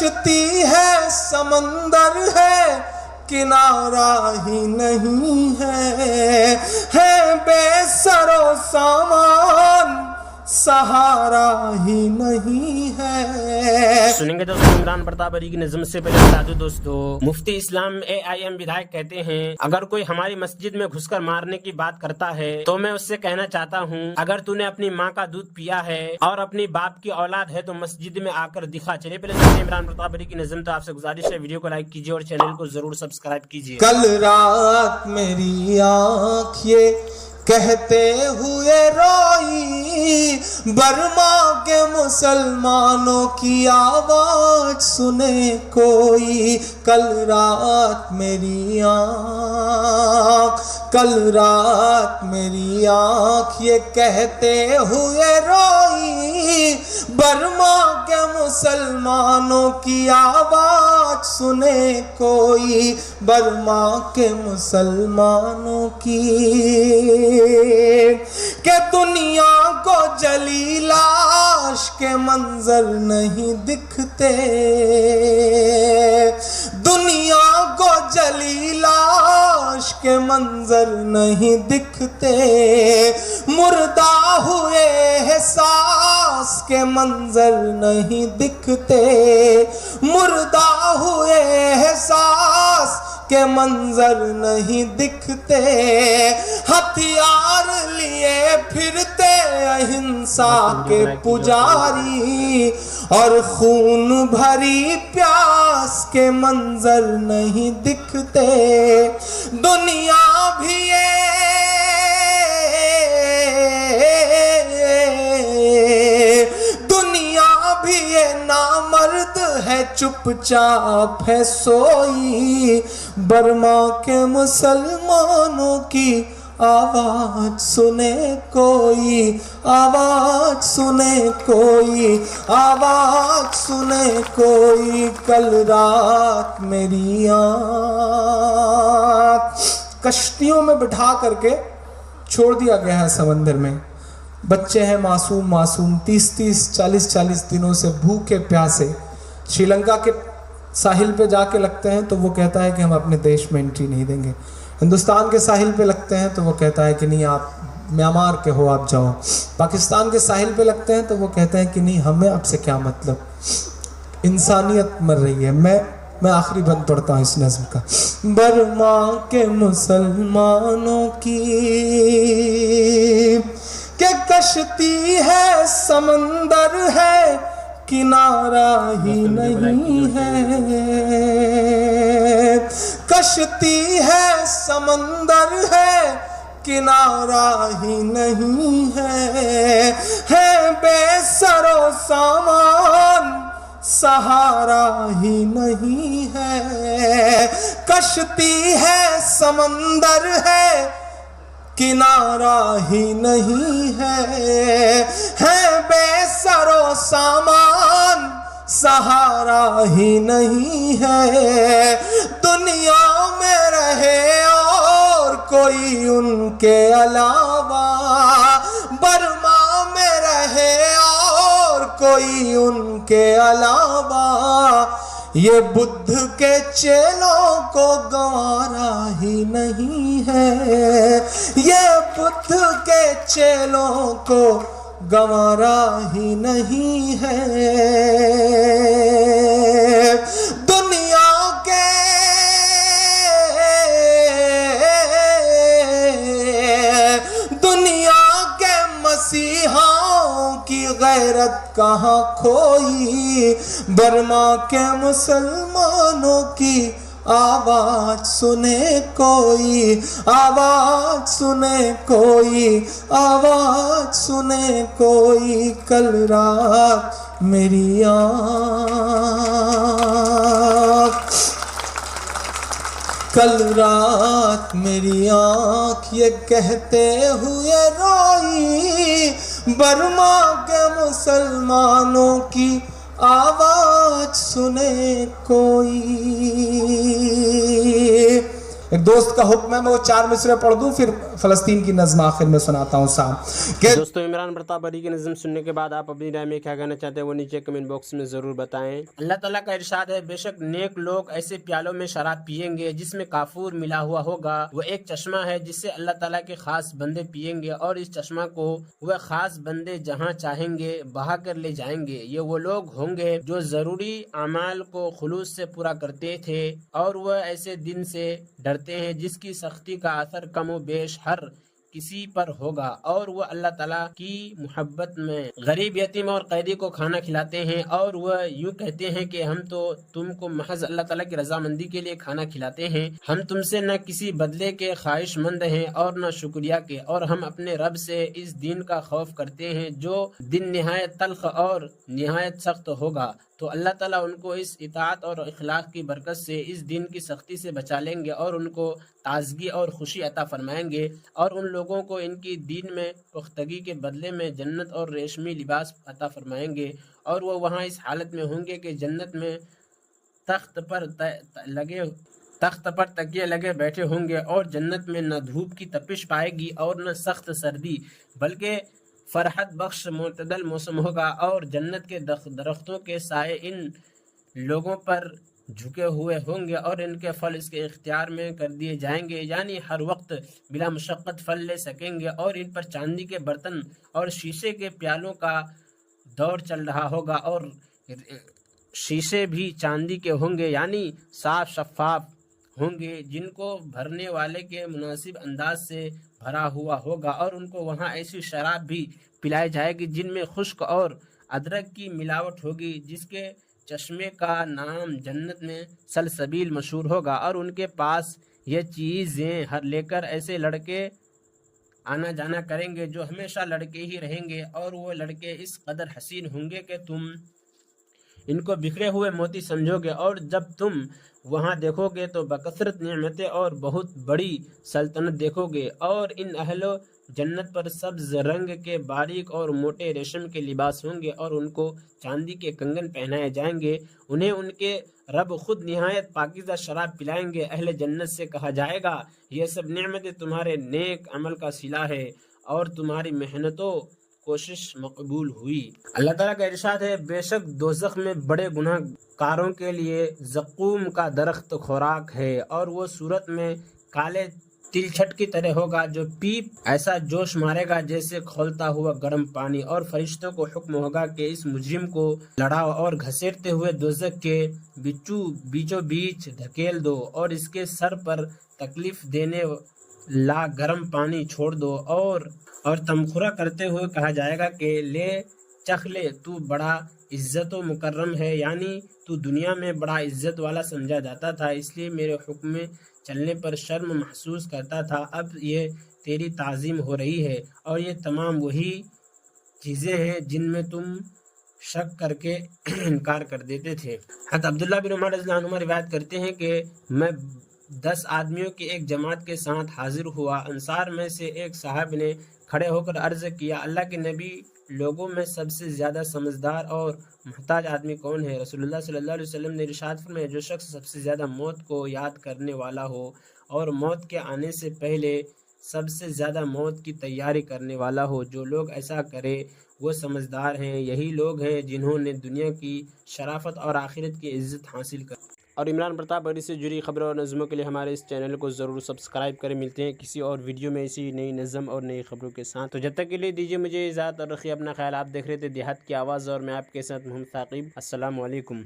کشتی ہے سمندر ہے کنارہ ہی نہیں ہے بے سر و سامان سہارا ہی نہیں ہے۔ سنیں گے دوستو عمران پرتاپ علی کی نظم سے پہلے بتا دو دوستو، مفتی اسلام AIM ودھائک کہتے ہیں اگر کوئی ہماری مسجد میں گھس کر مارنے کی بات کرتا ہے تو میں اس سے کہنا چاہتا ہوں اگر تو نے اپنی ماں کا دودھ پیا ہے اور اپنی باپ کی اولاد ہے تو مسجد میں آ کر دکھا۔ چلے پہلے سنیں عمران پرتاپ علی کی نظم۔ تو آپ سے گزارش ہے ویڈیو کو لائک کیجیے اور چینل کو ضرور سبسکرائب کیجیے۔ کل رات میری آنکھ یہ کہتے ہوئے روئی برما کے مسلمانوں کی آواز سنے کوئی۔ کل رات میری آنکھ یہ کہتے ہوئے روئی برما کے مسلمانوں کی آواز سنے کوئی، برما کے مسلمانوں کی، کہ دنیا کو جلی لاش کے منظر نہیں دکھتے، دنیا کو جلی لاش کے منظر نہیں دکھتے، مردہ ہوئے احساس کے منظر نہیں دکھتے، مردہ ہوئے احساس کے منظر نہیں دکھتے، ہتھیار لیے پھرتے اہنسا کے پجاری اور خون بھری پیاس کے منظر نہیں دکھتے، دنیا بھی یہ نامرد ہے چپ چاپ ہے سوئی، برما کے مسلمانوں کی آواز سنے کوئی، آواز سنے کوئی، آواز سنے کوئی۔ کل رات میری آنکھ کشتیوں میں بٹھا کر کے چھوڑ دیا گیا ہے سمندر میں، بچے ہیں معصوم 30-40 دنوں سے بھوکے پیاسے، شری لنکا کے ساحل پہ جا کے لگتے ہیں تو وہ کہتا ہے کہ ہم اپنے دیش میں انٹری نہیں دیں گے، ہندوستان کے ساحل پہ لگتے ہیں تو وہ کہتا ہے کہ نہیں آپ میانمار کے ہو آپ جاؤ، پاکستان کے ساحل پہ لگتے ہیں تو وہ کہتے ہیں کہ نہیں ہمیں اب سے کیا مطلب، انسانیت مر رہی ہے۔ میں آخری بند پڑھتا ہوں اس نظم کا۔ برما کے مسلمانوں کی کہ کشتی ہے سمندر ہے کنارہ ہی نہیں ہے، کشتی ہے سمندر ہے کنارہ ہی نہیں ہے بے سر و سامان سہارا ہی نہیں ہے، کشتی ہے سمندر ہے کنارہ ہی نہیں ہے بے سر و سامان سہارا ہی نہیں ہے، دنیا میں رہے اور کوئی ان کے علاوہ، برما میں رہے اور کوئی ان کے علاوہ، یہ بدھ کے چیلوں کو گوارا ہی نہیں ہے، یہ بدھ کے چیلوں کو گوارا ہی نہیں ہے، دنیا کے مسیحاؤں کی غیرت کہاں کھوئی، برما کے مسلمانوں کی آواز سنے کوئی، آواز سنے کوئی، آواز سنے کوئی۔ کل رات میری آنکھ، کل رات میری آنکھ یہ کہتے ہوئے روئی برما کے مسلمانوں کی آواز سنے کوئی، ایک دوست کا حکم ہے میں وہ 4 مصرے پڑھ دوں پھر فلسطین کی نظم آخر میں سناتا ہوں صاحب کہ دوستو عمران پرتاپ بری کی نظم سننے کے بعد آپ اپنی رائے میں کیا کہنا چاہتے ہیں وہ نیچے کمنٹ باکس میں ضرور بتائیں۔ اللہ تعالیٰ کا ارشاد ہے بے شک نیک لوگ ایسے پیالوں میں شراب پیئیں گے جس میں کافور ملا ہوا ہوگا، وہ ایک چشمہ ہے جس سے اللہ تعالیٰ کے خاص بندے پیئیں گے اور اس چشمہ کو وہ خاص بندے جہاں چاہیں گے بہا کر لے جائیں گے۔ یہ وہ لوگ ہوں گے جو ضروری اعمال کو خلوص سے پورا کرتے تھے اور وہ ایسے دن سے ڈرتے ہیں جس کی سختی کا اثر کم و بیش ہر کسی پر ہوگا، اور وہ اللہ تعالیٰ کی محبت میں غریب یتیم اور قیدی کو کھانا کھلاتے ہیں، اور وہ یوں کہتے ہیں کہ ہم تو تم کو محض اللہ تعالیٰ کی رضامندی کے لیے کھانا کھلاتے ہیں، ہم تم سے نہ کسی بدلے کے خواہش مند ہیں اور نہ شکریہ کے، اور ہم اپنے رب سے اس دن کا خوف کرتے ہیں جو دن نہایت تلخ اور نہایت سخت ہوگا۔ تو اللہ تعالیٰ ان کو اس اطاعت اور اخلاق کی برکت سے اس دن کی سختی سے بچا لیں گے اور ان کو تازگی اور خوشی عطا فرمائیں گے، اور ان لوگوں کو ان کی دین میں پختگی کے بدلے میں جنت اور ریشمی لباس عطا فرمائیں گے، اور وہ وہاں اس حالت میں ہوں گے کہ جنت میں تخت پر تکیے لگے بیٹھے ہوں گے، اور جنت میں نہ دھوپ کی تپش پائے گی اور نہ سخت سردی، بلکہ فرحت بخش معتدل موسم ہوگا، اور جنت کے درختوں کے سائے ان لوگوں پر جھکے ہوئے ہوں گے اور ان کے پھل اس کے اختیار میں کر دیے جائیں گے، یعنی ہر وقت بلا مشقت پھل لے سکیں گے، اور ان پر چاندی کے برتن اور شیشے کے پیالوں کا دور چل رہا ہوگا، اور شیشے بھی چاندی کے ہوں گے یعنی صاف شفاف ہوں گے، جن کو بھرنے والے کے مناسب انداز سے بھرا ہوا ہوگا، اور ان کو وہاں ایسی شراب بھی پلائی جائے گی جن میں خشک اور ادرک کی ملاوٹ ہوگی، جس کے چشمے کا نام جنت میں سلسبیل مشہور ہوگا، اور ان کے پاس یہ چیزیں ہر لے کر ایسے لڑکے آنا جانا کریں گے جو ہمیشہ لڑکے ہی رہیں گے، اور وہ لڑکے اس قدر حسین ہوں گے کہ تم ان کو بکھرے ہوئے موتی سمجھو گے، اور جب تم وہاں دیکھو گے تو بکثرت نعمتیں اور بہت بڑی سلطنت دیکھو گے، اور ان اہل جنت پر سبز رنگ کے باریک اور موٹے ریشم کے لباس ہوں گے، اور ان کو چاندی کے کنگن پہنائے جائیں گے، انہیں ان کے رب خود نہایت پاکیزہ شراب پلائیں گے۔ اہل جنت سے کہا جائے گا یہ سب نعمتیں تمہارے نیک عمل کا صلہ ہے اور تمہاری محنتوں کوشش مقبول ہوئی۔ اللہ تعالیٰ کا ارشاد ہے بے شک دوزخ میں بڑے گناہ کاروں کے لیے زقوم کا درخت خوراک ہے، اور وہ صورت میں کالے تل چھٹ کی طرح ہوگا جو پیپ ایسا جوش مارے گا جیسے کھولتا ہوا گرم پانی، اور فرشتوں کو حکم ہوگا کہ اس مجرم کو لڑاؤ اور گھسیٹتے ہوئے دوزخ کے بیچوں بیچ دھکیل دو، اور اس کے سر پر تکلیف دینے لا گرم پانی چھوڑ دو، اور تمخرہ کرتے ہوئے کہا جائے گا کہ لے چکھ لے، تو بڑا عزت و مکرم ہے، یعنی تو دنیا میں بڑا عزت والا سمجھا جاتا تھا، اس لیے میرے حکم میں چلنے پر شرم محسوس کرتا تھا، اب یہ تیری تعظیم ہو رہی ہے، اور یہ تمام وہی چیزیں ہیں جن میں تم شک کر کے انکار کر دیتے تھے۔ حضرت عبداللہ بن عمر رضی اللہ عنہ روایت کرتے ہیں کہ میں 10 آدمیوں کی ایک جماعت کے ساتھ حاضر ہوا، انصار میں سے ایک صاحب نے کھڑے ہو کر عرض کیا اللہ کے نبی، لوگوں میں سب سے زیادہ سمجھدار اور محتاج آدمی کون ہے؟ رسول اللہ صلی اللہ علیہ وسلم نے ارشاد فرمایا جو شخص سب سے زیادہ موت کو یاد کرنے والا ہو اور موت کے آنے سے پہلے سب سے زیادہ موت کی تیاری کرنے والا ہو، جو لوگ ایسا کرے وہ سمجھدار ہیں، یہی لوگ ہیں جنہوں نے دنیا کی شرافت اور آخرت کی عزت حاصل کر۔ اور عمران پرتاپ بری سے جڑی خبروں اور نظموں کے لیے ہمارے اس چینل کو ضرور سبسکرائب کریں۔ ملتے ہیں کسی اور ویڈیو میں اسی نئی نظم اور نئی خبروں کے ساتھ، تو جب تک کے لیے دیجیے مجھے اجازت اور رکھیے اپنا خیال۔ آپ دیکھ رہے تھے دیہات کی آواز اور میں آپ کے ساتھ محمد ثاقب۔ السلام علیکم۔